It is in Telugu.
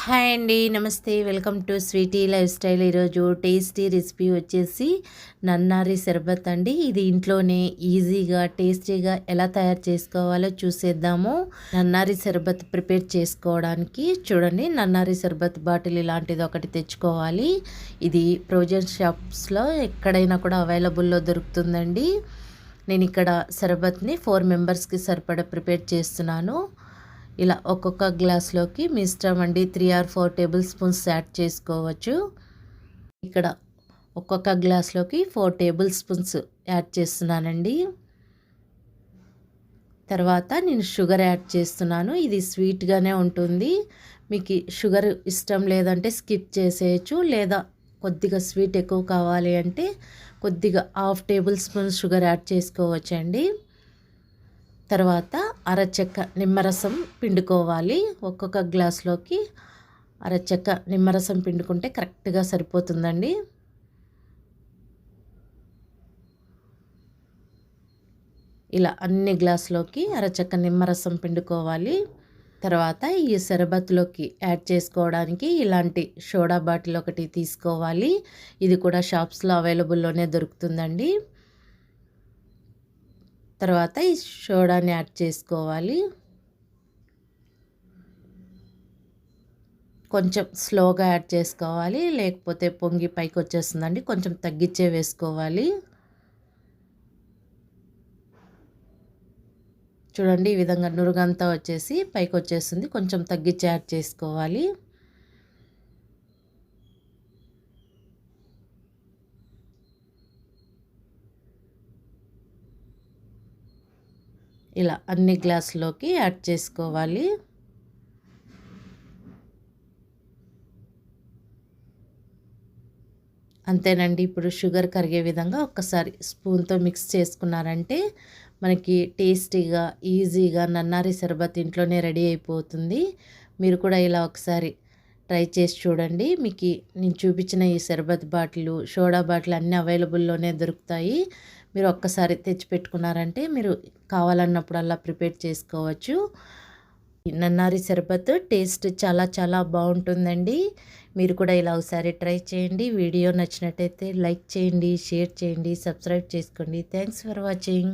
హాయ్ అండి, నమస్తే. Welcome to sweety life style. ఈరోజు టేస్టీ రెసిపీ వచ్చేసి నన్నారి సర్బత్ అండి. ఇది ఇంట్లోనే ఈజీగా టేస్టీగా ఎలా తయారు చేసుకోవాలో చూసేద్దాము. నన్నారి సర్బత్ ప్రిపేర్ చేసుకోవడానికి చూడండి, నన్నారి సర్బత్ బాటిల్ ఇలాంటిది ఒకటి తెచ్చుకోవాలి. ఇది ప్రొవిజన్ షాప్స్లో ఎక్కడైనా కూడా అవైలబుల్లో దొరుకుతుందండి. నేను ఇక్కడ సర్బత్ని 4 మెంబర్స్కి సరిపడా ప్రిపేర్ చేస్తున్నాను. ఇలా ఒక్కొక్క గ్లాస్లోకి మీ ఇష్టం అండి, 3 or 4 టేబుల్ స్పూన్స్ యాడ్ చేసుకోవచ్చు. ఇక్కడ ఒక్కొక్క గ్లాస్లోకి 4 టేబుల్ స్పూన్స్ యాడ్ చేస్తున్నానండి. తర్వాత నేను షుగర్ యాడ్ చేస్తున్నాను. ఇది స్వీట్గానే ఉంటుంది. మీకు షుగర్ ఇష్టం లేదంటే స్కిప్ చేసేయచ్చు, లేదా కొద్దిగా స్వీట్ ఎక్కువ కావాలి అంటే కొద్దిగా 1/2 టేబుల్ స్పూన్ షుగర్ యాడ్ చేసుకోవచ్చండి. తర్వాత అరచెక్క నిమ్మరసం పిండుకోవాలి. ఒక్కొక్క గ్లాస్లోకి అరచెక్క నిమ్మరసం పిండుకుంటే కరెక్ట్గా సరిపోతుందండి. ఇలా అన్ని గ్లాసులోకి అరచెక్క నిమ్మరసం పిండుకోవాలి. తర్వాత ఈ సర్బత్లోకి యాడ్ చేసుకోవడానికి ఇలాంటి సోడా బాటిల్ ఒకటి తీసుకోవాలి. ఇది కూడా షాప్స్లో అవైలబుల్లోనే దొరుకుతుందండి. తర్వాత ఈ సోడాని యాడ్ చేసుకోవాలి. కొంచెం స్లోగా యాడ్ చేసుకోవాలి, లేకపోతే పొంగి పైకి వచ్చేస్తుందండి. కొంచెం తగ్గించే వేసుకోవాలి. చూడండి, ఈ విధంగా నురుగంతా వచ్చేసి పైకి వచ్చేస్తుంది. కొంచెం తగ్గించి యాడ్ చేసుకోవాలి. ఇలా అన్ని గ్లాసులోకి యాడ్ చేసుకోవాలి. అంతేనండి. ఇప్పుడు షుగర్ కరిగే విధంగా ఒక్కసారి స్పూన్తో మిక్స్ చేసుకున్నారంటే మనకి టేస్టీగా ఈజీగా నన్నారి సర్బత్ ఇంట్లోనే రెడీ అయిపోతుంది. మీరు కూడా ఇలా ఒకసారి ట్రై చేసి చూడండి. మీకు నేను చూపించిన ఈ సర్బత్ బాటిల్, సోడా బాటిల్ అన్నీ అవైలబుల్లోనే దొరుకుతాయి. మీరు ఒక్కసారి తెచ్చిపెట్టుకున్నారంటే మీరు కావాలన్నప్పుడల్లా ప్రిపేర్ చేసుకోవచ్చు. నన్నారి సర్బత్ టేస్ట్ చాలా చాలా బాగుంటుందండి. మీరు కూడా ఇలా ఒకసారి ట్రై చేయండి. వీడియో నచ్చినట్టయితే లైక్ చేయండి, షేర్ చేయండి, సబ్స్క్రైబ్ చేసుకోండి. Thanks for watching.